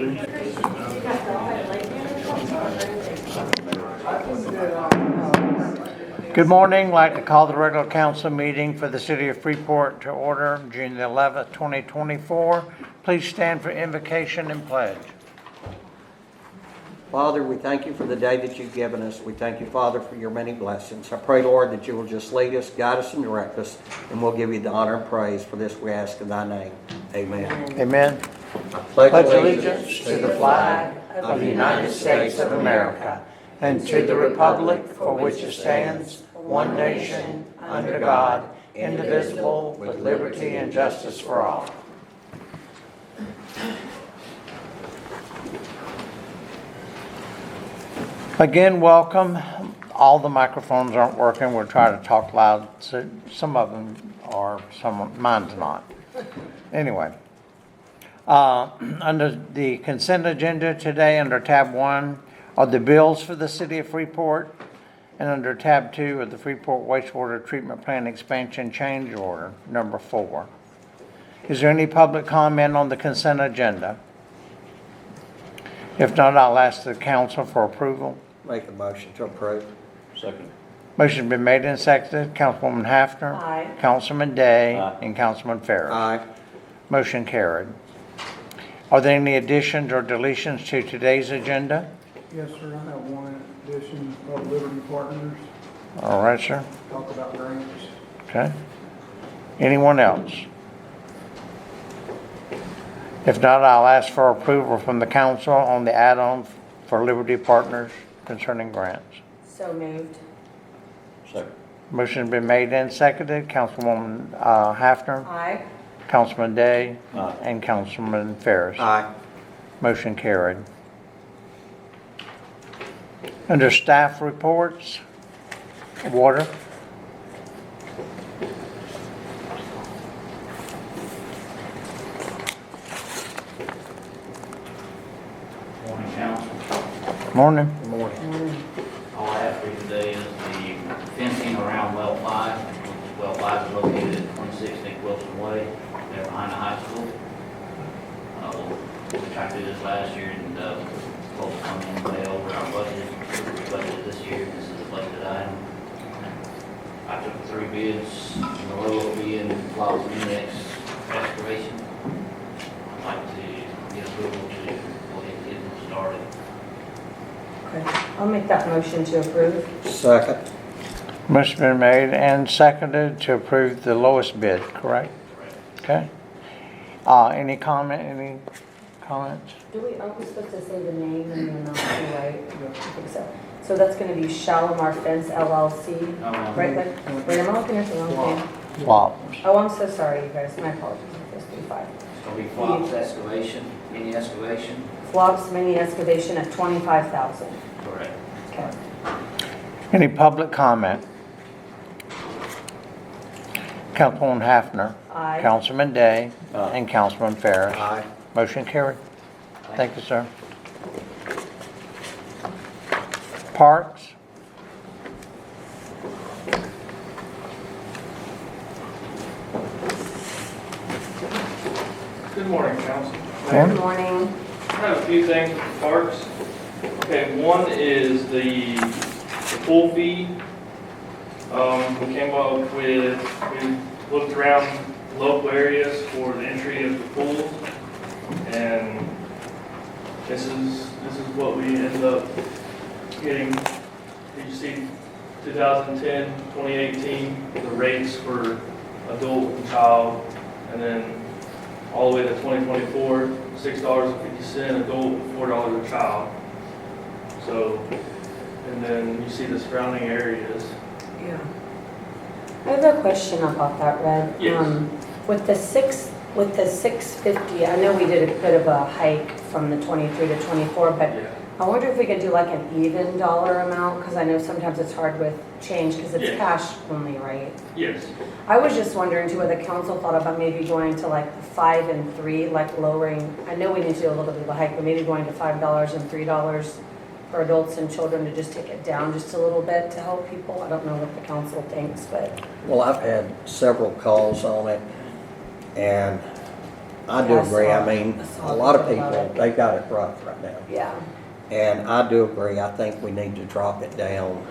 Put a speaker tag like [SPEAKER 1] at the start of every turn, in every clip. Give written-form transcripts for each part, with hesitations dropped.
[SPEAKER 1] Good morning. I'd like to call the regular council meeting for the city of Freeport to order June the 11th, 2024. Please stand for invocation and pledge.
[SPEAKER 2] Father, we thank you for the day that you've given us. We thank you, Father, for your many blessings. I pray, Lord, that you will just lead us, guide us, and direct us, and we'll give you the honor and praise for this we ask in thy name. Amen.
[SPEAKER 1] Amen.
[SPEAKER 2] I pledge
[SPEAKER 1] Pledge allegiance to the flag of the United States of America and to the republic for which it stands, one nation, under God, indivisible, with liberty and justice for all. Again, welcome. All the microphones aren't working. We're trying to talk loud. So some of them are, mine's not. Anyway, under the consent agenda today, under tab 1, are the bills for the city of Freeport, and under tab 2 are the Freeport wastewater treatment plant expansion change order number 4. Is there any public comment on the consent agenda? If not, I'll ask the council for approval.
[SPEAKER 2] Make a motion to approve.
[SPEAKER 3] Second.
[SPEAKER 1] Motion's been made and seconded. Councilwoman Hafner.
[SPEAKER 4] Aye.
[SPEAKER 1] Councilman Day.
[SPEAKER 3] Aye.
[SPEAKER 1] And Councilman Ferris.
[SPEAKER 2] Aye.
[SPEAKER 1] Motion carried. Are there any additions or deletions to today's agenda?
[SPEAKER 5] Yes, sir. I have one addition of Liberty Partners.
[SPEAKER 1] All right, sir.
[SPEAKER 5] Talk about grants.
[SPEAKER 1] Okay. Anyone else? If not, I'll ask for approval from the council on the add-on for Liberty Partners concerning grants.
[SPEAKER 4] So moved.
[SPEAKER 3] Second.
[SPEAKER 1] Motion's been made and seconded. Councilwoman Hafner,
[SPEAKER 4] Aye.
[SPEAKER 1] Councilman Day,
[SPEAKER 3] Aye.
[SPEAKER 1] and Councilman Ferris.
[SPEAKER 2] Aye.
[SPEAKER 1] Motion carried. Under staff reports, water.
[SPEAKER 6] Morning, council.
[SPEAKER 1] Morning.
[SPEAKER 2] Good morning.
[SPEAKER 6] All I have for you today is the fencing around well 5. Well 5 is located at 26 Nick Wilson Way, there behind the high school. We tried to do this last year and folks come in way over our budget. We budgeted this year, this is a budgeted item. I took 3 bids, and the low being Flowers Index excavation. I'd like to get approval to go ahead and get them started.
[SPEAKER 4] Okay. I'll make that motion to approve.
[SPEAKER 2] Second.
[SPEAKER 1] Motion been made and seconded to approve the lowest bid, correct? Okay. Any comments?
[SPEAKER 4] Are we supposed to say the name and the amount too, right? I think so. So that's going to be Shalimar Fence LLC, right? Wait, am I looking at the wrong thing?
[SPEAKER 1] Flops.
[SPEAKER 4] Oh, I'm so sorry, you guys. My apologies. It's 35.
[SPEAKER 6] It's going to be Flops excavation, mini excavation.
[SPEAKER 4] Flops mini excavation at $25,000.
[SPEAKER 6] Correct.
[SPEAKER 4] Okay.
[SPEAKER 1] Any public comment? Councilwoman Hafner.
[SPEAKER 4] Aye.
[SPEAKER 1] Councilman Day.
[SPEAKER 3] Aye.
[SPEAKER 1] And Councilman Ferris.
[SPEAKER 2] Aye.
[SPEAKER 1] Motion carried. Thank you, sir. Parks.
[SPEAKER 7] Good morning, council.
[SPEAKER 4] Good morning.
[SPEAKER 7] I have a few things with parks. Okay, one is the pool fee. We came up with, we looked around local areas for the entry of the pools, and this is what we ended up getting. You see 2010, 2018, the rates for adult and child, and then all the way to 2024, $6.50 adult, $4 a child. So, and then you see the surrounding areas.
[SPEAKER 4] Yeah. I have a question about that, Red.
[SPEAKER 7] Yes.
[SPEAKER 4] With the 650, I know we did a bit of a hike from the 23 to 24, but
[SPEAKER 7] Yeah.
[SPEAKER 4] I wonder if we could do like an even dollar amount, because I know sometimes it's hard with change because it's
[SPEAKER 7] Yeah.
[SPEAKER 4] cash only, right?
[SPEAKER 7] Yes.
[SPEAKER 4] I was just wondering too, whether the council thought about maybe going to like 5 and 3, like lowering, I know we need to do a little bit of a hike, but maybe going to $5 and $3 for adults and children to just take it down just a little bit to help people. I don't know what the council thinks, but.
[SPEAKER 2] Well, I've had several calls on it, and I do
[SPEAKER 4] Yeah, I
[SPEAKER 2] agree.
[SPEAKER 4] saw-
[SPEAKER 2] I mean,
[SPEAKER 4] I saw
[SPEAKER 2] a lot of
[SPEAKER 4] something about
[SPEAKER 2] people,
[SPEAKER 4] it.
[SPEAKER 2] they've got it rough right now.
[SPEAKER 4] Yeah,
[SPEAKER 2] And I do agree. I think we need to drop it down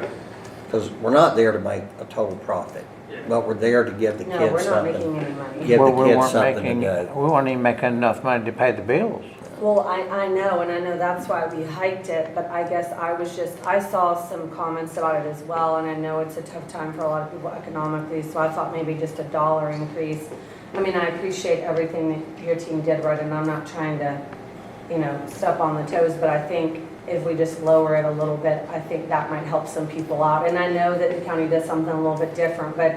[SPEAKER 2] because we're not there to make a total profit, but we're there to give the
[SPEAKER 4] no,
[SPEAKER 2] kids
[SPEAKER 4] we're not making
[SPEAKER 2] something.
[SPEAKER 4] any money.
[SPEAKER 2] Give the
[SPEAKER 1] Well, we
[SPEAKER 2] kids
[SPEAKER 1] weren't
[SPEAKER 2] something to
[SPEAKER 1] making,
[SPEAKER 2] do.
[SPEAKER 1] we weren't even making enough money to pay the bills.
[SPEAKER 4] Well, I know, and I know that's why we hiked it, but I guess I saw some comments about it as well, and I know it's a tough time for a lot of people economically, so I thought maybe just a $1 increase. I mean, I appreciate everything that your team did, right, and I'm not trying to, step on the toes, but I think if we just lower it a little bit, I think that might help some people out. And I know that the county does something a little bit different, but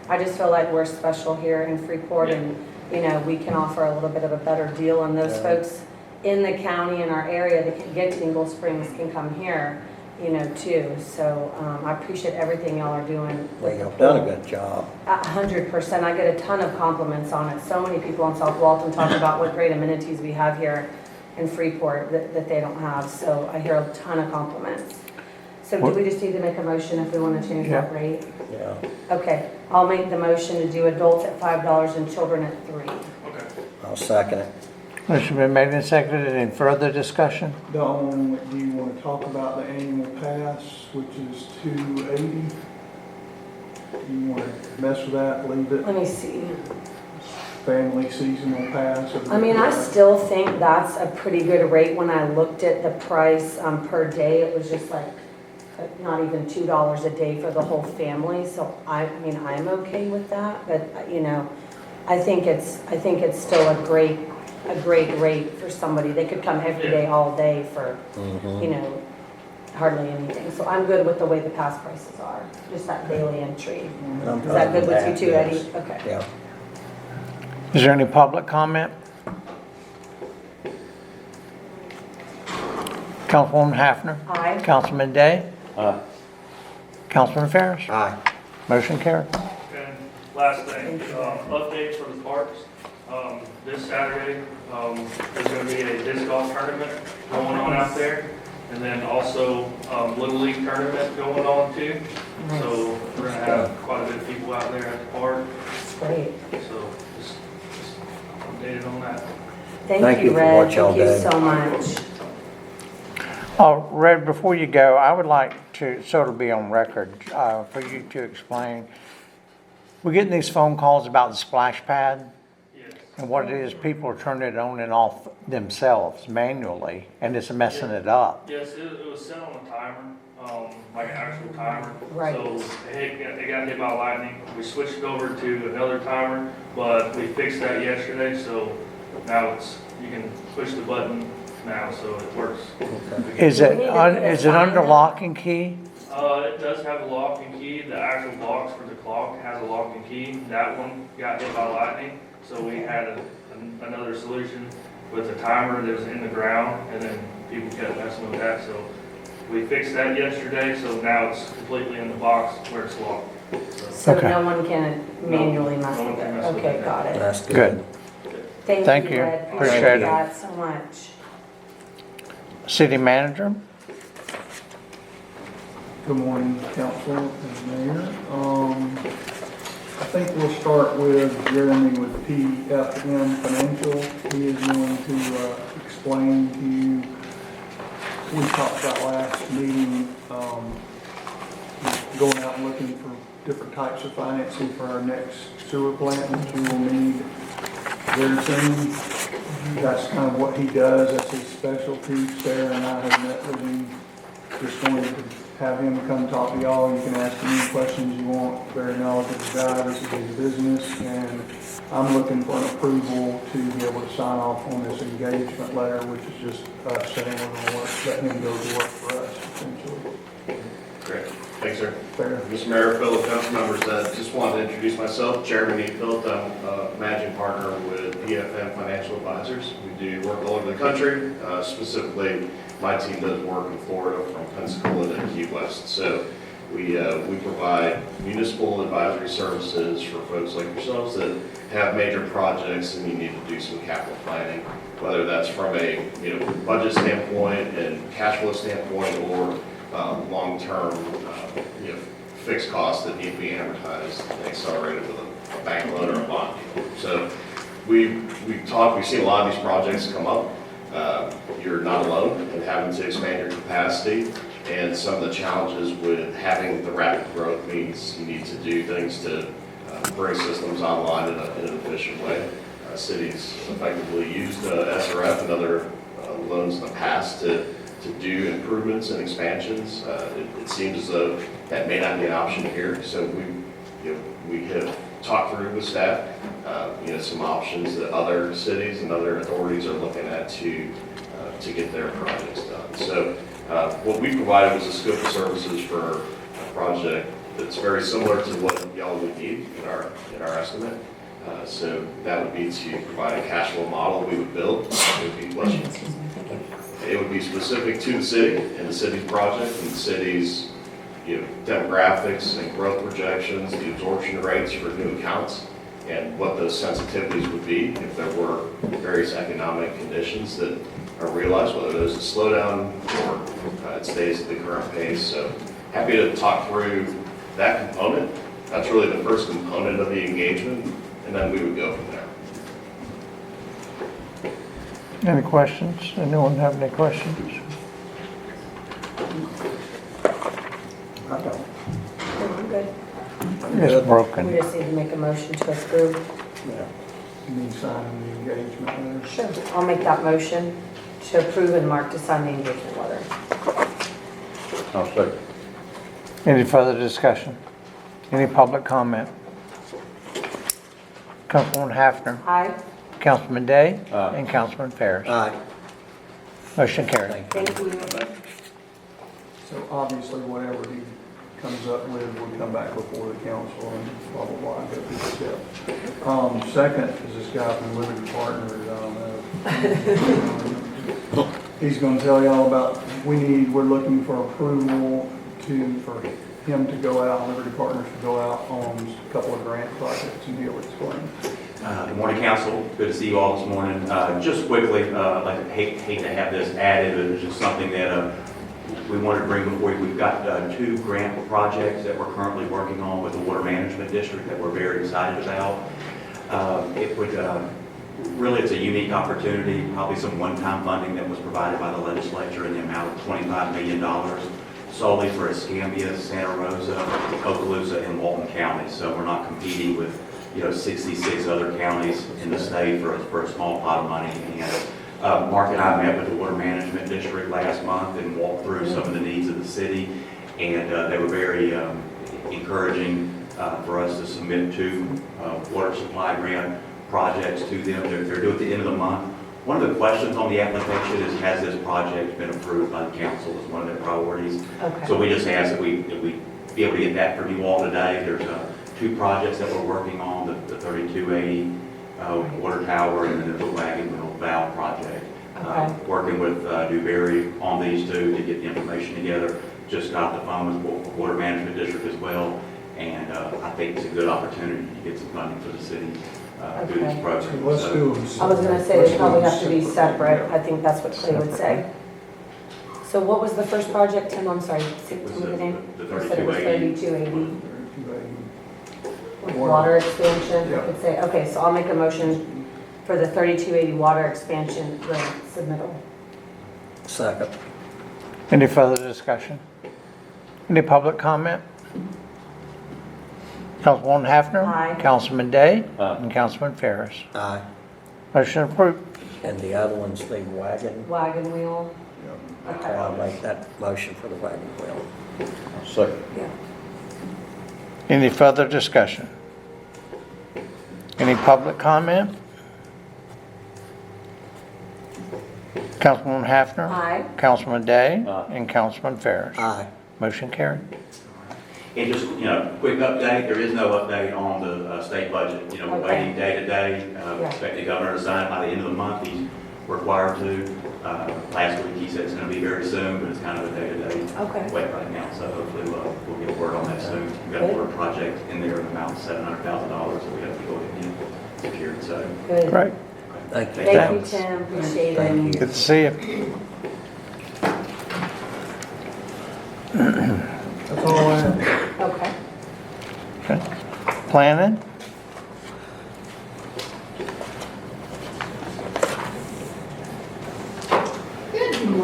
[SPEAKER 4] I just feel like we're special here in Freeport, and, we can offer a little bit of a better deal, and those
[SPEAKER 2] Yeah.
[SPEAKER 4] folks in the county, in our area, that can get to Ingle Springs can come here, too. So I appreciate everything y'all are doing.
[SPEAKER 2] Well,
[SPEAKER 4] with the
[SPEAKER 2] you've done a
[SPEAKER 4] pool.
[SPEAKER 2] good job.
[SPEAKER 4] 100%. I get a ton of compliments on it. So many people in South Walton talk about what great amenities we have here in Freeport that they don't have. So I hear a ton of compliments. So do we just need to make a motion if we want to change that rate?
[SPEAKER 2] Yeah,
[SPEAKER 4] Okay, I'll make the motion to do adults at $5 and children at $3.
[SPEAKER 7] Okay.
[SPEAKER 2] I'll second it.
[SPEAKER 1] Motion been made and seconded. Any further discussion?
[SPEAKER 5] Do you want to talk about the annual pass, which is $280? You want to mess with that, leave it,
[SPEAKER 4] Let me see.
[SPEAKER 5] family seasonal pass?
[SPEAKER 4] I mean, I still think that's a pretty good rate. When I looked at the price per day, it was just like not even $2 a day for the whole family. So I mean, I'm okay with that, but I think it's still a great rate for somebody. They could come every day, all day for, hardly anything. So I'm good with the way the pass prices are, just that daily entry.
[SPEAKER 2] I'm
[SPEAKER 4] Is that good with you too,
[SPEAKER 2] yes.
[SPEAKER 4] Eddie? Okay.
[SPEAKER 2] Yeah.
[SPEAKER 1] Is there any public comment? Councilwoman Hafner?
[SPEAKER 4] Aye.
[SPEAKER 1] Councilman Day?
[SPEAKER 3] Aye.
[SPEAKER 1] Councilman Ferris?
[SPEAKER 2] Aye.
[SPEAKER 1] Motion carried.
[SPEAKER 7] And last thing, updates for the parks. This Saturday, there's gonna be a disc golf tournament going on out there. And then also, Little League tournament going on too. So we're gonna have quite a bit of people out there at the park.
[SPEAKER 4] Great.
[SPEAKER 7] So just updated on that.
[SPEAKER 2] Thank you for
[SPEAKER 4] Red.
[SPEAKER 2] what y'all
[SPEAKER 4] Thank you
[SPEAKER 2] do.
[SPEAKER 4] so much.
[SPEAKER 1] Oh, Red, before you go, I would like to, so it'll be on record, for you to explain. We're getting these phone calls about the splash pad,
[SPEAKER 7] Yes.
[SPEAKER 1] and what it is, people are turning it on and off themselves manually, and it's messing it up.
[SPEAKER 7] Yes, it was set on a timer, like an actual timer.
[SPEAKER 4] Right.
[SPEAKER 7] So it got hit by lightning. We switched over to another timer, but we fixed that yesterday, so now you can push the button now, so it works.
[SPEAKER 1] Is it, is it under lock and key?
[SPEAKER 7] It does have a lock and key. The actual box for the clock has a lock and key. That one got hit by lightning, so we had another solution with a timer that was in the ground, and then people kept messing with that, so we fixed that yesterday, so now it's completely in the box where it's locked.
[SPEAKER 4] So
[SPEAKER 1] Okay.
[SPEAKER 4] no one can manually mess
[SPEAKER 7] No one
[SPEAKER 4] with
[SPEAKER 7] can
[SPEAKER 4] it.
[SPEAKER 7] mess with
[SPEAKER 4] Okay,
[SPEAKER 7] it.
[SPEAKER 4] got it.
[SPEAKER 2] That's
[SPEAKER 1] Good.
[SPEAKER 2] good.
[SPEAKER 1] Thank you.
[SPEAKER 4] Red.
[SPEAKER 1] Appreciate it.
[SPEAKER 4] that so much.
[SPEAKER 1] City manager?
[SPEAKER 5] Good morning, council and mayor. I think we'll start with Jeremy with PFM Financial. He is going to explain to you, we talked about last meeting, going out and looking for different types of financing for our next sewer plant, which we will need very soon. That's kind of what he does, that's his specialty. Sarah and I have met with him, just wanted to have him come talk to y'all. You can ask him any questions you want. Very knowledgeable guy, this is his business, and I'm looking for an approval to be able to sign off on this engagement letter, which is just us saying we're gonna let him go to work for us, essentially.
[SPEAKER 8] Great. Thanks, sir.
[SPEAKER 5] Fair.
[SPEAKER 8] Mr. Mayor, fellow council members, just wanted to introduce myself, Jeremy Neathfield. I'm a managing partner with PFM Financial Advisors. We do work all over the country. Specifically, my team does work in Florida from Pensacola to Key West. So we provide municipal advisory services for folks like yourselves that have major projects and you need to do some capital planning, whether that's from a budget standpoint and cash flow standpoint or long-term fixed costs that need to be amortized and accelerated with a bank loan or a bond deal. So we've talked, we've seen a lot of these projects come up. You're not alone in having to expand your capacity, and some of the challenges with having the rapid growth means you need to do things to bring systems online in an efficient way. Cities effectively used SRF and other loans in the past to do improvements and expansions. It seems as though that may not be an option here, so we have talked through with staff, some options that other cities and other authorities are looking at to get their projects done. So what we provided was a scope of services for a project that's very similar to what y'all would need in our estimate. So that would be to provide a cash flow model we would build. It would be specific to the city and the city's project and the city's demographics and growth projections, the absorption rates for new accounts, and what those sensitivities would be if there were various economic conditions that are realized, whether there's a slowdown or it stays at the current pace. So happy to talk through that component. That's really the first component of the engagement, and then we would go from there.
[SPEAKER 1] Any questions? Anyone have any questions?
[SPEAKER 2] I don't.
[SPEAKER 4] No, I'm good.
[SPEAKER 1] It's
[SPEAKER 4] We
[SPEAKER 1] broken.
[SPEAKER 4] just need to make a motion to approve.
[SPEAKER 2] Yeah.
[SPEAKER 5] You need signing the engagement letter.
[SPEAKER 4] Sure. I'll make that motion to approve and Mark to sign the engagement letter.
[SPEAKER 3] I'll second.
[SPEAKER 1] Any further discussion? Any public comment? Councilwoman Hafner,
[SPEAKER 4] Aye.
[SPEAKER 1] Councilman Day,
[SPEAKER 3] Aye.
[SPEAKER 1] and Councilman Ferris.
[SPEAKER 2] Aye.
[SPEAKER 1] Motion carried.
[SPEAKER 2] Thank you.
[SPEAKER 4] Thank you.
[SPEAKER 5] So obviously, whatever he comes up with, will come back before the council and blah, blah, blah, and go through the steps. Second is this guy from Liberty Partners, I don't know. He's gonna tell y'all about, we're looking for approval for him to go out, Liberty Partners to go out on a couple of grant projects, and he'll explain.
[SPEAKER 9] Good morning, council. Good to see you all this morning. Just quickly, like I hate to have this added, but it's just something that we wanted to bring before you. We've got 2 grant projects that we're currently working on with the Water Management District that we're very excited about. It would really, it's a unique opportunity, probably some one-time funding that was provided by the legislature in the amount of $25 million solely for Escambia, Santa Rosa, Okaloosa, and Walton counties. So we're not competing with 66 other counties in the state for a small pot of money. And Mark and I met with the Water Management District last month and walked through some of the needs of the city, and they were very encouraging for us to submit 2 water supply grant projects to them. They're due at the end of the month. One of the questions on the application is, has this project been approved by the council? Is one of their priorities.
[SPEAKER 4] Okay.
[SPEAKER 9] So we just asked that we be able to get that from you all today. There's 2 projects that we're working on, the 3280 water tower, and then there's a wagon wheel valve project.
[SPEAKER 4] Okay.
[SPEAKER 9] Working with Dewberry on these 2 to get the information together. Just got off the phone with Water Management District as well, and I think it's a good opportunity to get some funding for the city through this
[SPEAKER 4] Okay.
[SPEAKER 9] program.
[SPEAKER 5] Let's
[SPEAKER 9] So,
[SPEAKER 5] do them.
[SPEAKER 4] I was gonna say they probably have to be separate. I think that's what Clay would say. So what was the first project, Tim? I'm sorry, tell me the name.
[SPEAKER 9] the
[SPEAKER 4] You said it was 3280 with
[SPEAKER 5] Water.
[SPEAKER 4] water expansion.
[SPEAKER 5] Yeah.
[SPEAKER 4] I could say, okay, so I'll make a motion for the 3280 water expansion grant submittal.
[SPEAKER 2] Second.
[SPEAKER 1] Any further discussion? Any public comment? Councilwoman Hafner.
[SPEAKER 4] Aye.
[SPEAKER 1] Councilman Day,
[SPEAKER 3] Aye.
[SPEAKER 1] and Councilman Ferris.
[SPEAKER 2] Aye.
[SPEAKER 1] Motion approved.
[SPEAKER 2] And the other one's the wagon.
[SPEAKER 4] Wagon wheel.
[SPEAKER 2] Okay,
[SPEAKER 4] Okay.
[SPEAKER 2] I'll make that motion for the wagon wheel.
[SPEAKER 3] I'll second.
[SPEAKER 4] Yeah.
[SPEAKER 1] Any further discussion? Any public comment? Councilwoman Hafner.
[SPEAKER 4] Aye.
[SPEAKER 1] Councilman Day,
[SPEAKER 3] Aye.
[SPEAKER 1] and Councilman Ferris.
[SPEAKER 2] Aye.
[SPEAKER 1] Motion carried.
[SPEAKER 9] And just, quick update, there is no update on the state budget. We're
[SPEAKER 4] Okay.
[SPEAKER 9] waiting day to day.
[SPEAKER 4] Yeah.
[SPEAKER 9] Expect the governor to sign it by the end of the month. He's required to. Last week he said it's going to be very soon, but it's kind of a day-to-day
[SPEAKER 4] Okay.
[SPEAKER 9] wait right now. So hopefully we'll get word on that soon. We've got a
[SPEAKER 4] Good.
[SPEAKER 9] water project in there in the amount of $700,000 that we have to go ahead and secure. So,
[SPEAKER 4] Good.
[SPEAKER 1] Great.
[SPEAKER 2] Thank you.
[SPEAKER 4] Thank you, Tim. Appreciate it.
[SPEAKER 2] Thank you.
[SPEAKER 1] Good to see you.
[SPEAKER 5] That's all I have.
[SPEAKER 4] Okay.
[SPEAKER 1] Okay. Planning?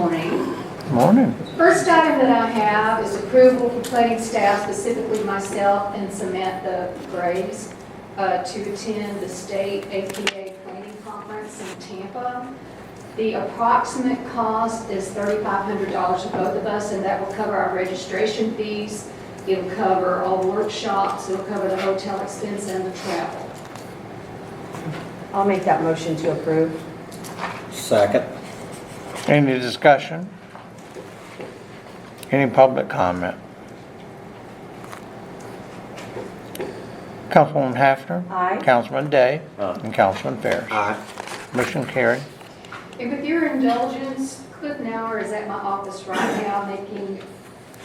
[SPEAKER 10] morning.
[SPEAKER 1] Morning.
[SPEAKER 10] First item that I have is approval for planning staff, specifically myself and Samantha Graves, to attend the state APA planning conference in Tampa. The approximate cost is $3,500 for both of us, and that will cover our registration fees. It'll cover all workshops, it'll cover the hotel expense and the travel.
[SPEAKER 4] I'll make that motion to approve.
[SPEAKER 2] Second.
[SPEAKER 1] Any discussion? Any public comment? Councilwoman Hafner?
[SPEAKER 4] Aye.
[SPEAKER 1] Councilman Day?
[SPEAKER 3] Aye.
[SPEAKER 1] And Councilman Ferris?
[SPEAKER 2] Aye.
[SPEAKER 1] Motion carried.
[SPEAKER 10] And with your indulgence, Cliff Nauer is at my office right now making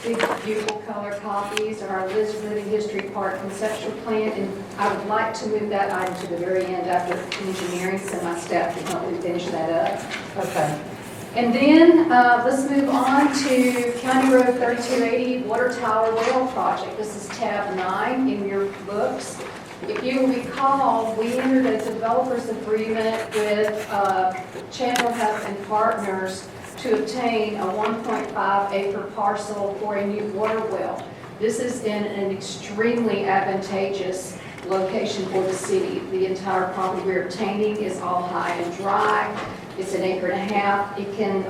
[SPEAKER 10] big, beautiful color copies of our Liz Living History Park conceptual plan, and I would like to move that item to the very end after engineering, so my staff can help me finish that up.
[SPEAKER 4] Okay.
[SPEAKER 10] And then, let's move on to County Road 3280 Water Tower Rail Project. This is tab 9 in your books. If you will recall, we entered a developer's agreement with Chandler Huff and Partners to obtain a 1.5 acre parcel for a new water well. This is in an extremely advantageous location for the city. The entire property we're obtaining is all high and dry. It's an acre and a half. It can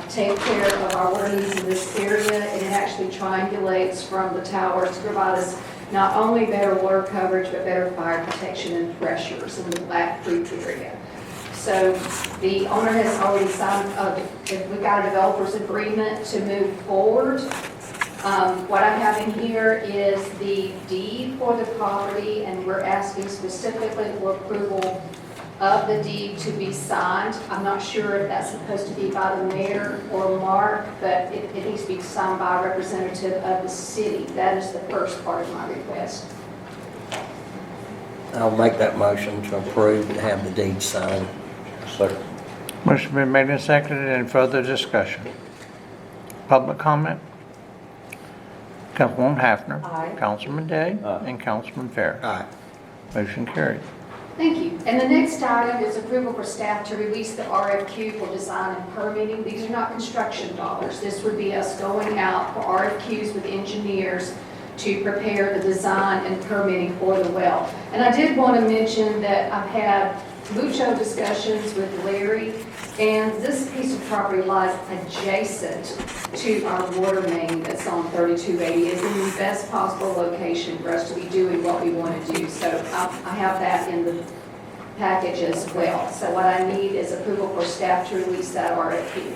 [SPEAKER 10] take care of our water needs in this area, and it actually triangulates from the towers to provide us not only better water coverage, but better fire protection and pressures in the Black Creek area. So the owner has already signed, we've got a developer's agreement to move forward. What I have in here is the deed for the property, and we're asking specifically for approval of the deed to be signed. I'm not sure if that's supposed to be by the mayor or Mark, but it needs to be signed by a representative of the city. That is the first part of my request.
[SPEAKER 2] I'll make that motion to approve and have the deed signed.
[SPEAKER 3] Second.
[SPEAKER 1] Motion been made and seconded. Any further discussion? Public comment? Councilwoman Hafner?
[SPEAKER 4] Aye.
[SPEAKER 1] Councilman Day?
[SPEAKER 3] Aye.
[SPEAKER 1] And Councilman Ferris?
[SPEAKER 2] Aye.
[SPEAKER 1] Motion carried.
[SPEAKER 10] Thank you. And the next item is approval for staff to release the RFQ for design and permitting. These are not construction dollars. This would be us going out for RFQs with engineers to prepare the design and permitting for the well. And I did want to mention that I've had mucho discussions with Larry, and this piece of property lies adjacent to our water main that's on 3280. It's in the best possible location for us to be doing what we want to do. So I have that in the package as well. So what I need is approval for staff to release that RFQ.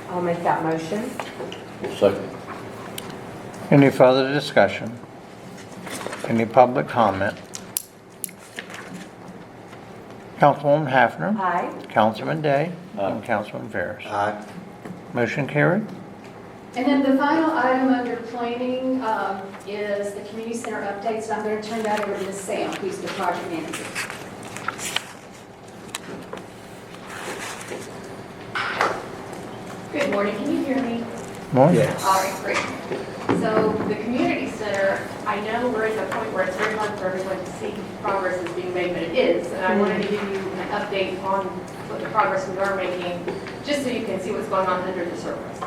[SPEAKER 4] I'll make that motion.
[SPEAKER 3] Second.
[SPEAKER 1] Any further discussion? Any public comment? Councilwoman Hafner?
[SPEAKER 4] Aye.
[SPEAKER 1] Councilman Day?
[SPEAKER 3] Aye.
[SPEAKER 1] And Councilman Ferris?
[SPEAKER 2] Aye.
[SPEAKER 1] Motion carried.
[SPEAKER 10] And then the final item under planning is the community center updates. I'm going to turn that over to Ms. Sam, who's the project manager.
[SPEAKER 11] Good morning, can you hear me?
[SPEAKER 1] Morning.
[SPEAKER 2] Yes.
[SPEAKER 11] All right, great. So the community center, I know we're at the point where it's very hard for everyone to see progress is being made, but it is. And I wanted to give you an update on what the progress we are making, just so you can see what's going on under the surface.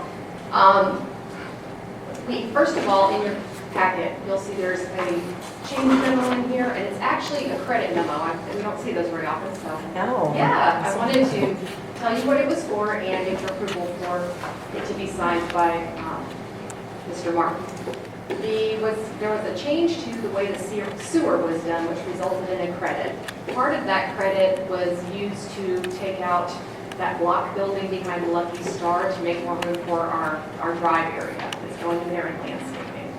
[SPEAKER 11] First of all, in your packet, you'll see there's a change memo in here, and it's actually a credit memo. We don't see those very often, so.
[SPEAKER 4] No.
[SPEAKER 11] Yeah, I wanted to tell you what it was for and get your approval for it to be signed by Mr. Martin. There was a change to the way the sewer was done, which resulted in a credit. Part of that credit was used to take out that block building behind Lucky Star to make more room for our drive area that's going in there in landscaping.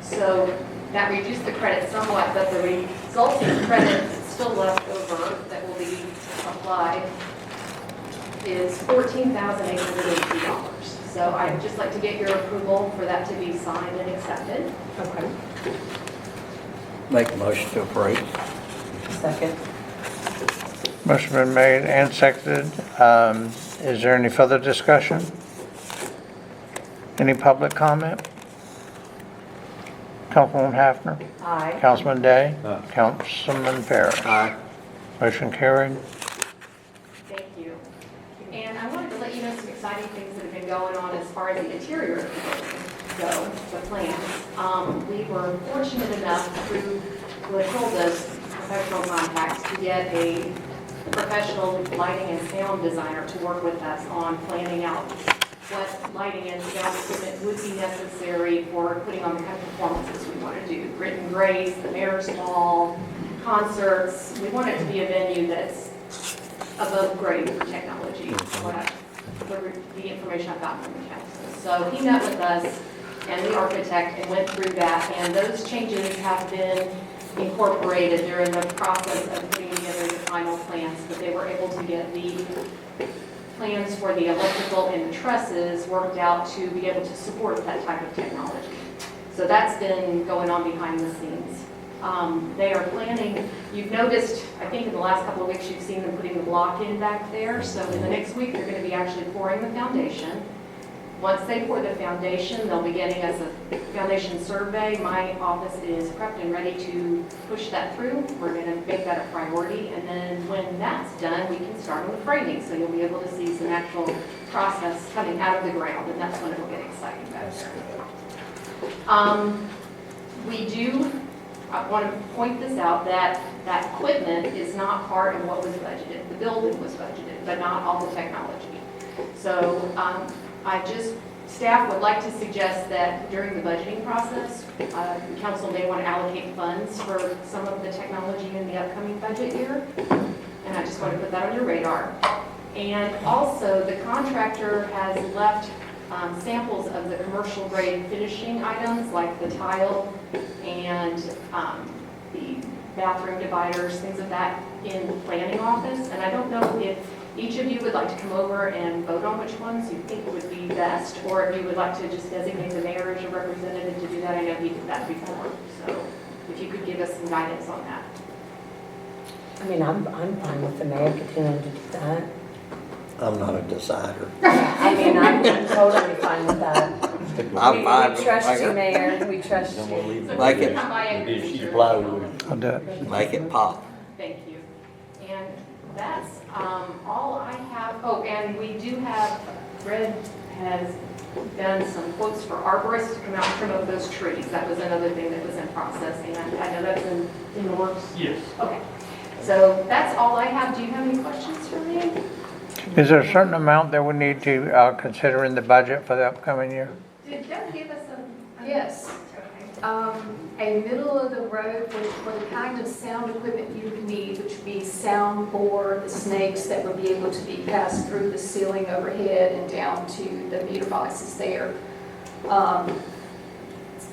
[SPEAKER 11] So that reduced the credit somewhat, but the resulting credit still left over that will be applied is $14,880. So I'd just like to get your approval for that to be signed and accepted.
[SPEAKER 4] Okay.
[SPEAKER 2] Make a motion to approve.
[SPEAKER 4] Second.
[SPEAKER 1] Motion been made and seconded. Is there any further discussion? Any public comment? Councilwoman Hafner?
[SPEAKER 4] Aye.
[SPEAKER 1] Councilman Day?
[SPEAKER 3] Aye.
[SPEAKER 1] Councilman Ferris?
[SPEAKER 2] Aye.
[SPEAKER 1] Motion carried.
[SPEAKER 11] Thank you. And I wanted to let you know some exciting things that have been going on as far as the interior of the building go, the plans. We were fortunate enough through Matilda's professional contacts to get a professional lighting and sound designer to work with us on planning out what lighting and sound equipment would be necessary for putting on the kind of performances we want to do. Grit and Grace, the Mayor's Ball, concerts. We want it to be a venue that's above grade for technology, the information I got from the council. So he met with us and the architect and went through that, and those changes have been incorporated. They're in the process of putting together the final plans, but they were able to get the plans for the electrical and the trusses worked out to be able to support that type of technology. So that's been going on behind the scenes. They are planning, you've noticed, I think in the last couple of weeks, you've seen them putting the block in back there. So in the next week, they're going to be actually pouring the foundation. Once they pour the foundation, they'll be getting us a foundation survey. My office is prepped and ready to push that through. We're going to make that a priority. And then when that's done, we can start on the framing. So you'll be able to see some actual process coming out of the ground, and that's when it'll get exciting back there. We do, I want to point this out, that equipment is not part of what was budgeted. The building was budgeted, but not all the technology. So staff would like to suggest that during the budgeting process, the council may want to allocate funds for some of the technology in the upcoming budget year. And I just want to put that on your radar. And also, the contractor has left samples of the commercial grade finishing items like the tile and the bathroom dividers, things of that, in the planning office. And I don't know if each of you would like to come over and vote on which ones you think would be best, or if you would like to just designate the mayor as your representative to do that. I know he did that before. So if you could give us some guidance on that.
[SPEAKER 4] I mean, I'm fine with the mayor continuing to do that.
[SPEAKER 2] I'm not a decider.
[SPEAKER 4] I mean, I'm totally fine with that.
[SPEAKER 2] I'm fine
[SPEAKER 4] We
[SPEAKER 2] with
[SPEAKER 4] trust you,
[SPEAKER 2] it.
[SPEAKER 4] Mayor, we trust
[SPEAKER 3] Don't want to
[SPEAKER 4] you.
[SPEAKER 3] leave
[SPEAKER 11] So
[SPEAKER 3] it.
[SPEAKER 2] Like
[SPEAKER 11] if you
[SPEAKER 2] it.
[SPEAKER 11] come by and-
[SPEAKER 3] Maybe a sheet of plywood.
[SPEAKER 1] I'll do it.
[SPEAKER 2] Make it pop.
[SPEAKER 11] Thank you. And that's all I have. Oh, and we do have, Red has done some quotes for arborists to come out and trim up those trees. That was another thing that was in process, and I know that's in the works.
[SPEAKER 7] Yes.
[SPEAKER 11] Okay. So that's all I have. Do you have any questions for me?
[SPEAKER 1] Is there a certain amount that we need to consider in the budget for the upcoming year?
[SPEAKER 11] Did Deb give us a?
[SPEAKER 10] Yes.
[SPEAKER 11] Okay.
[SPEAKER 10] A middle of the road for the kind of sound equipment you would need, which would be soundboard, the snakes that would be able to be passed through the ceiling overhead and down to the meter boxes there.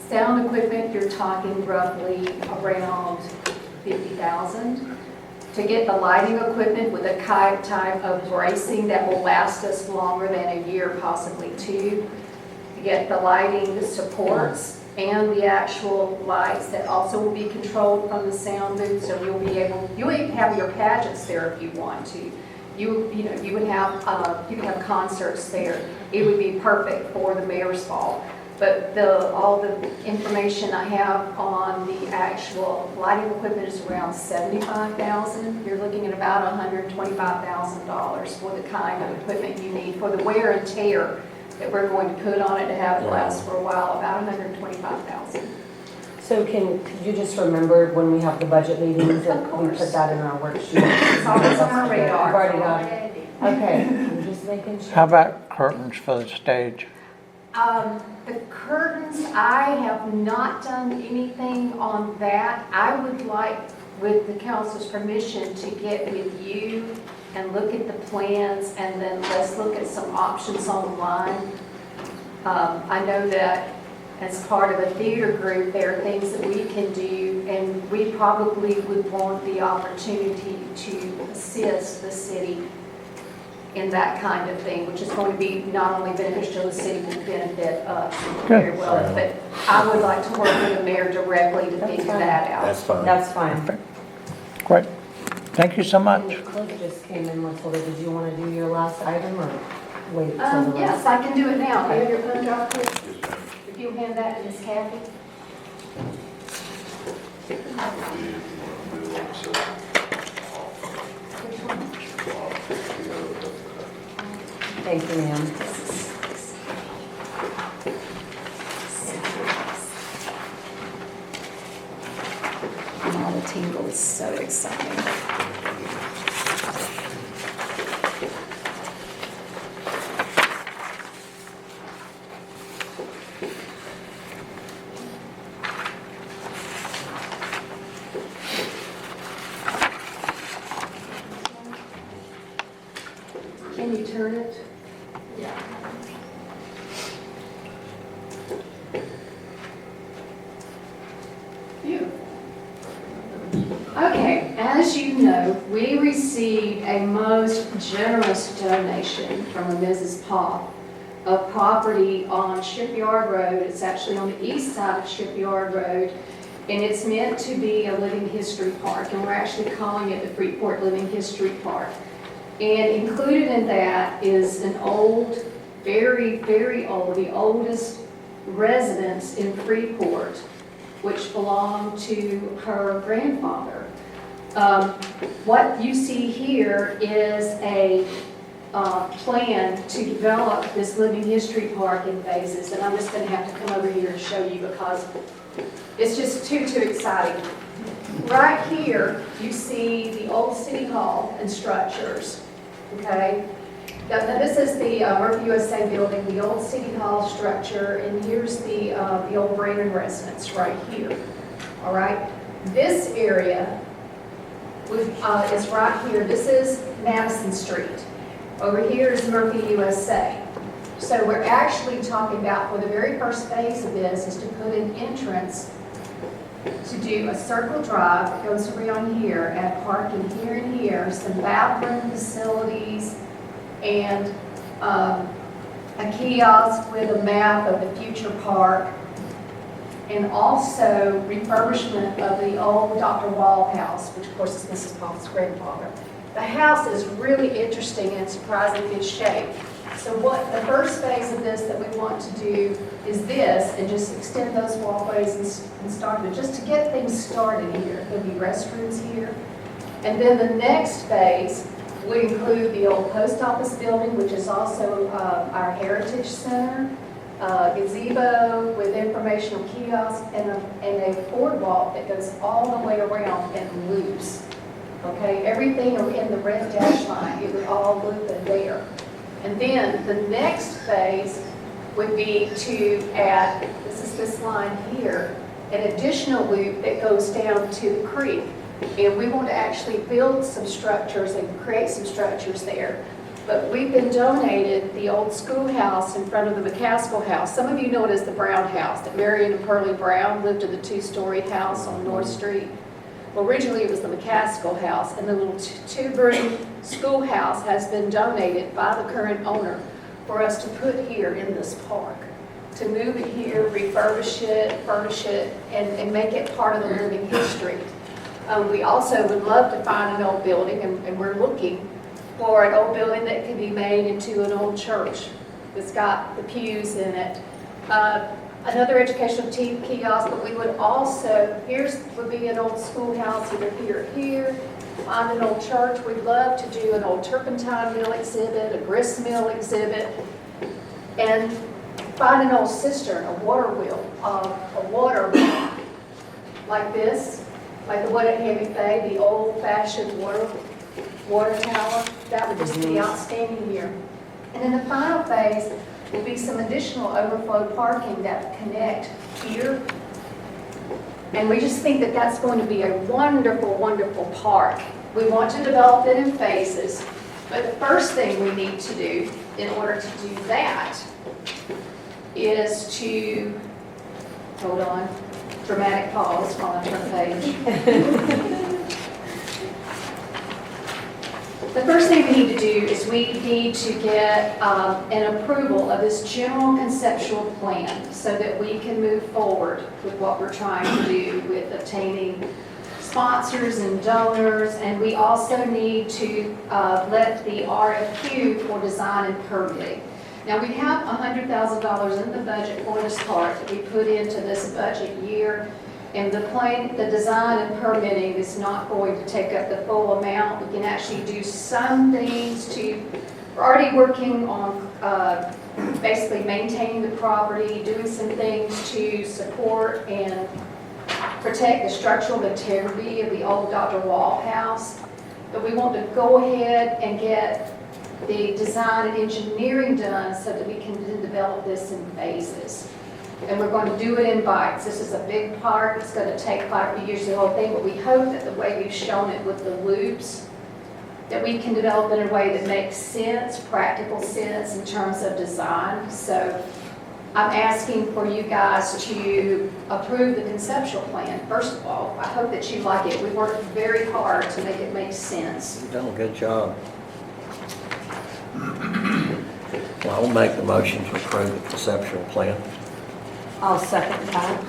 [SPEAKER 10] Sound equipment, you're talking roughly around $50,000. To get the lighting equipment with a type of bracing that will last us longer than a year, possibly two. To get the lighting, the supports, and the actual lights that also will be controlled from the sound booth, so you'll even have your pageants there if you want to. You would have concerts there. It would be perfect for the Mayor's Ball. But all the information I have on the actual lighting equipment is around $75,000. You're looking at about $125,000 for the kind of equipment you need for the wear and tear that we're going to put on it to have it last for a while, about $125,000.
[SPEAKER 4] So could you just remember when we have the budget meetings that
[SPEAKER 10] Of
[SPEAKER 4] we
[SPEAKER 10] course.
[SPEAKER 4] put that in our worksheet?
[SPEAKER 10] It's always on our radar.
[SPEAKER 4] We've already got it. Okay, I'm just making sure.
[SPEAKER 1] How about curtains for the stage?
[SPEAKER 10] The curtains, I have not done anything on that. I would like, with the council's permission, to get with you and look at the plans, and then let's look at some options online. I know that as part of a theater group, there are things that we can do, and we probably would want the opportunity to assist the city in that kind of thing, which is going to be not only beneficial to the city, but benefit us very well. But I would like to work with the mayor directly to figure that out.
[SPEAKER 2] That's fine.
[SPEAKER 4] That's fine.
[SPEAKER 1] Great. Thank you so much.
[SPEAKER 4] The clerk just came in, Matilda, did you want to do your last item or wait till the
[SPEAKER 10] Yes,
[SPEAKER 4] rest?
[SPEAKER 10] I can do it now. Do you have your phone, Josh, please? If you'll hand that to Ms. Kathy. Which one?
[SPEAKER 4] Thank you, ma'am.
[SPEAKER 10] All the tingle is so exciting. Can you turn it? Yeah. Beautiful. Okay, as you know, we received a most generous donation from a Mrs. Pop of property on Shipyard Road. It's actually on the east side of Shipyard Road, and it's meant to be a living history park, and we're actually calling it the Freeport Living History Park. And included in that is an old, very, very old, the oldest residence in Freeport, which belonged to her grandfather. What you see here is a plan to develop this living history park in phases, and I'm just going to have to come over here and show you because it's just too exciting. Right here, you see the old city hall and structures, okay? Now this is the Murphy USA building, the old city hall structure, and here's the old Brandon residence right here, all right? This area is right here. This is Madison Street. Over here is Murphy USA. So we're actually talking about, for the very first phase of this, is to put an entrance to do a circle drive that goes around here, add parking here and here, some bathroom facilities, and a kiosk with a map of the future park, and also refurbishment of the old Dr. Wall house, which of course is Mrs. Paul's grandfather. The house is really interesting and surprisingly good shape. So what the first phase of this that we want to do is this, and just extend those walkways and start it, just to get things started here. There'll be restrooms here. And then the next phase would include the old post office building, which is also our heritage center, gazebo with informational kiosk, and a boardwalk that goes all the way around and loops. Okay, everything in the red dash line, it would all loop in there. And then the next phase would be to add, this is this line here, an additional loop that goes down to the creek. And we want to actually build some structures and create some structures there. But we've been donated the old schoolhouse in front of the McCaskill house. Some of you know it as the Brown house, that Marion and Pearlie Brown lived in the two-story house on North Street. Well, originally it was the McCaskill house, and the little two-room schoolhouse has been donated by the current owner for us to put here in this park, to move it here, refurbish it, furnish it, and make it part of the living history. We also would love to find an old building, and we're looking for an old building that can be made into an old church that's got the pews in it. Another educational kiosk, but we would also, would be an old schoolhouse either here or here, find an old church. We'd love to do an old turpentine mill exhibit, a grist mill exhibit, and find an old cistern, a water wheel, a water like this, like the one at Heavy Bay, the old-fashioned water tower. That would just be outstanding here. And then the final phase will be some additional overflow parking that connect here. And we just think that that's going to be a wonderful, wonderful park. We want to develop it in phases, but the first thing we need to do in order to do that is to, hold on, dramatic pause while I turn page. The first thing we need to do is we need to get an approval of this general conceptual plan so that we can move forward with what we're trying to do with obtaining sponsors and donors. And we also need to let the RFQ for design and permitting. Now we have $100,000 in the budget for this part that we put into this budget year. And the design and permitting is not going to take up the full amount. We can actually do some things to We're already working on basically maintaining the property, doing some things to support and protect the structural integrity of the old Dr. Wall house. But we want to go ahead and get the design and engineering done so that we can then develop this in phases. And we're going to do it in bites. This is a big part. It's going to take quite a few years, the whole thing, but we hope that the way we've shown it with the loops, that we can develop it in a way that makes sense, practical sense in terms of design. So I'm asking for you guys to approve the conceptual plan, first of all. I hope that you like it. We worked very hard to make it make sense.
[SPEAKER 2] You've done a good job. Well, I'll make the motion to approve the conceptual plan.
[SPEAKER 4] I'll second that.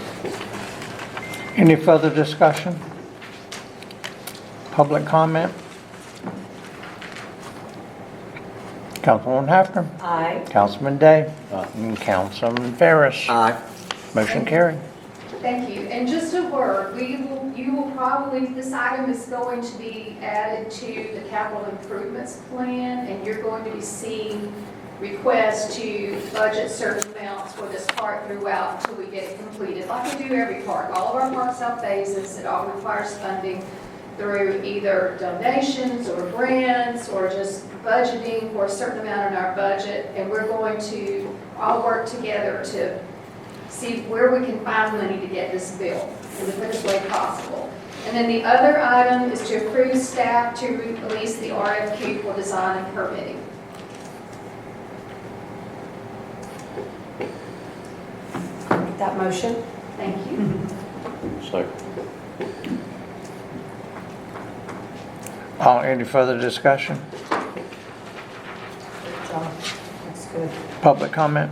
[SPEAKER 1] Any further discussion? Public comment? Councilwoman Hafner?
[SPEAKER 4] Aye.
[SPEAKER 1] Councilman Day?
[SPEAKER 3] Aye.
[SPEAKER 1] And Councilman Ferris?
[SPEAKER 2] Aye.
[SPEAKER 1] Motion carried.
[SPEAKER 10] Thank you. And just a word, you will probably, this item is going to be added to the capital improvements plan, and you're going to be seeing requests to budget certain amounts for this park throughout until we get it completed, like we do every park. All of our parks have phases. It all requires funding through either donations or grants or just budgeting for a certain amount in our budget. And we're going to all work together to see where we can find money to get this built in the quickest way possible. And then the other item is to approve staff to release the RFQ for design and permitting.
[SPEAKER 4] Make that motion.
[SPEAKER 10] Thank you.
[SPEAKER 3] Second.
[SPEAKER 1] Any further discussion?
[SPEAKER 4] Good job. That's good.
[SPEAKER 1] Public comment?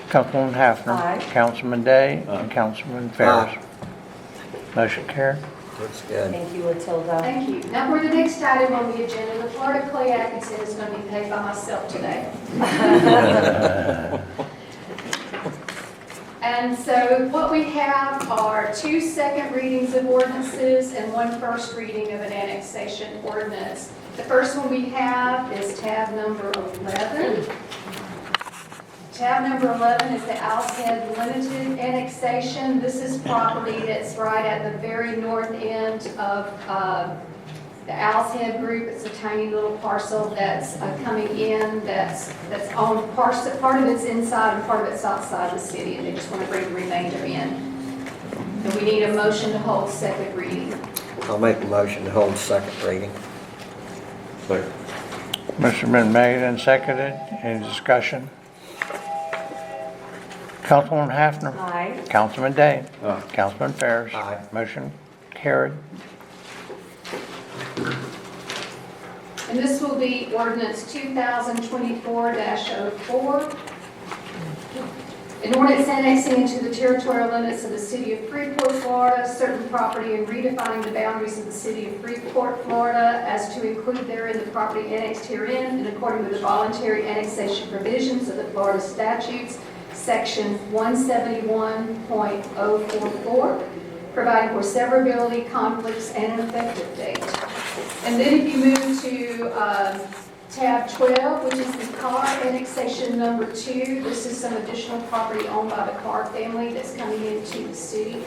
[SPEAKER 1] Councilwoman Hafner?
[SPEAKER 4] Aye.
[SPEAKER 1] Councilman Day?
[SPEAKER 3] Aye.
[SPEAKER 1] And Councilman Ferris? Motion carried.
[SPEAKER 2] Looks good.
[SPEAKER 4] Thank you, Matilda.
[SPEAKER 10] Thank you. Now for the next item on the agenda, the Florida Clay Atkinson is going to be paid by myself today. And so what we have are 2 second readings of ordinances and 1 first reading of an annexation ordinance. The first one we have is tab number 11. Tab number 11 is the Owl's Head Limited annexation. This is property that's right at the very north end of the Owl's Head group. It's a tiny little parcel that's coming in, that's on part of it's inside and part of it's outside the city, and they just want to bring the remainder in. And we need a motion to hold second reading.
[SPEAKER 2] I'll make the motion to hold second reading.
[SPEAKER 3] Second.
[SPEAKER 1] Motion been made and seconded. Any discussion? Councilwoman Hafner?
[SPEAKER 4] Aye.
[SPEAKER 1] Councilman Day?
[SPEAKER 3] Aye.
[SPEAKER 1] Councilman Ferris?
[SPEAKER 2] Aye.
[SPEAKER 1] Motion carried.
[SPEAKER 10] And this will be ordinance 2024-04. An ordinance annexing into the territorial limits of the city of Freeport, Florida, certain property and redefining the boundaries of the city of Freeport, Florida, as to include therein the property annexed herein in accordance with the voluntary annexation provisions of the Florida statutes, section 171.044, providing for severability, conflicts, and an effective date. And then if you move to tab 12, which is the Carr annexation number 2, this is some additional property owned by the Carr family that's coming into the city.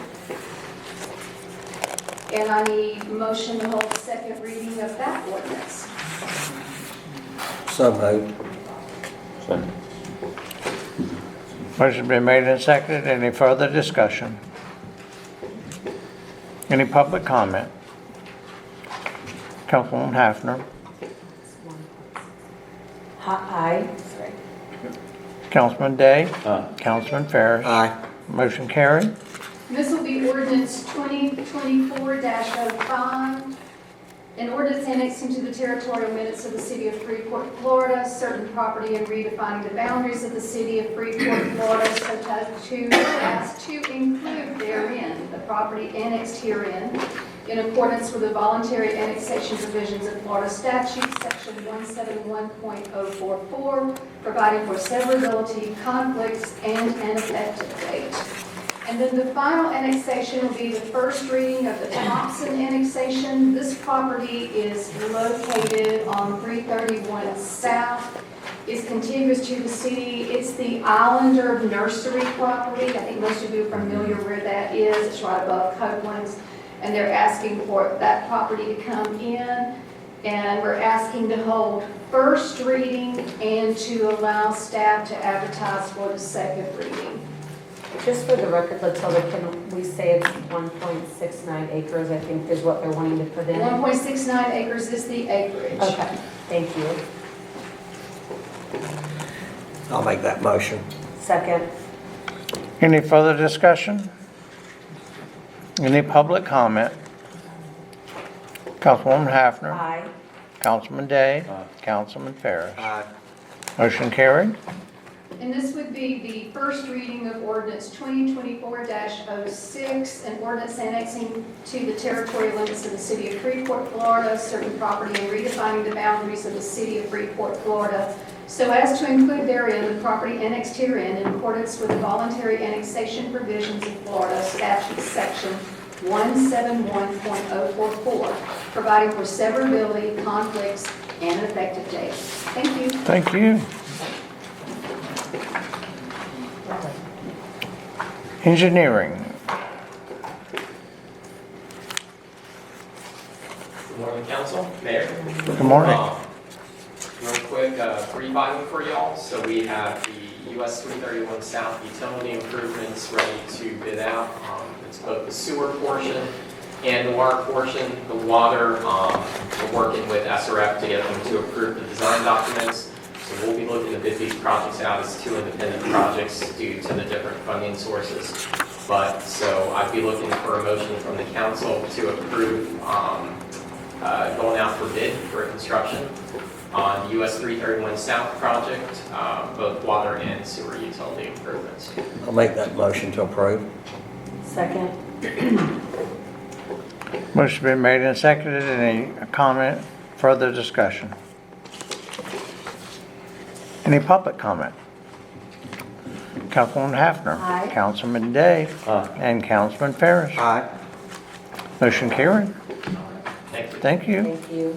[SPEAKER 10] And I need motion to hold the second reading of that ordinance.
[SPEAKER 2] So moved.
[SPEAKER 3] Second.
[SPEAKER 1] Motion been made and seconded. Any further discussion? Any public comment? Councilwoman Hafner?
[SPEAKER 4] Aye. Sorry.
[SPEAKER 1] Councilman Day?
[SPEAKER 3] Aye.
[SPEAKER 1] Councilman Ferris?
[SPEAKER 2] Aye.
[SPEAKER 1] Motion carried.
[SPEAKER 10] This will be ordinance 2024-05. An ordinance annexing to the territorial limits of the city of Freeport, Florida, certain property and redefining the boundaries of the city of Freeport, Florida, such as to include therein the property annexed herein in accordance with the voluntary annexation provisions of Florida statute, section 171.044, providing for severability, conflicts, and an effective date. And then the final annexation will be the first reading of the Thompson annexation. This property is located on 331 South. It's contiguous to the city. It's the Islander Nursery property. I think most of you are familiar where that is. It's right above Copeland's. And they're asking for that property to come in. And we're asking to hold first reading and to allow staff to advertise for the second reading.
[SPEAKER 4] Just for the record, Latilda, can we say it's 1.69 acres, I think is what they're wanting to put in?
[SPEAKER 10] 1.69 acres is the acreage.
[SPEAKER 4] Okay, thank you.
[SPEAKER 2] I'll make that motion.
[SPEAKER 4] Second.
[SPEAKER 1] Any further discussion? Any public comment? Councilwoman Hafner.
[SPEAKER 4] Aye.
[SPEAKER 1] Councilman Day.
[SPEAKER 3] Aye.
[SPEAKER 1] Councilman Ferris.
[SPEAKER 2] Aye.
[SPEAKER 1] Motion carried.
[SPEAKER 10] And this would be the first reading of ordinance 2024-06, an ordinance annexing to the territorial limits of the city of Freeport, Florida, certain property and redefining the boundaries of the city of Freeport, Florida, so as to include therein the property annexed herein in accordance with the voluntary annexation provisions of Florida statute section 171.044, providing for severability, conflicts, and an effective date. Thank you.
[SPEAKER 1] Thank you. Engineering.
[SPEAKER 12] Good morning, council, mayor.
[SPEAKER 1] Good morning.
[SPEAKER 12] Real quick, brief item for y'all. So we have the US 331 South utility improvements ready to bid out. It's both the sewer portion and the water portion. The water, we're working with SRF to get them to approve the design documents. So we'll be looking to bid these projects out as two independent projects due to the different funding sources. But, so I'd be looking for a motion from the council to approve going out for bid for construction on the US 331 South project, both water and sewer utility improvements.
[SPEAKER 2] I'll make that motion to approve.
[SPEAKER 4] Second.
[SPEAKER 1] Motion been made and seconded. Any comment, further discussion? Any public comment? Councilwoman Hafner.
[SPEAKER 4] Aye.
[SPEAKER 1] Councilman Day.
[SPEAKER 3] Aye.
[SPEAKER 1] And Councilman Ferris.
[SPEAKER 2] Aye.
[SPEAKER 1] Motion carried.
[SPEAKER 12] Thank you.
[SPEAKER 1] Thank you.
[SPEAKER 4] Thank you.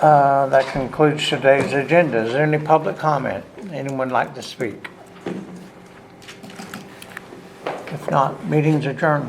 [SPEAKER 1] That concludes today's agenda. Is there any public comment? Anyone like to speak? If not, meeting's adjourned.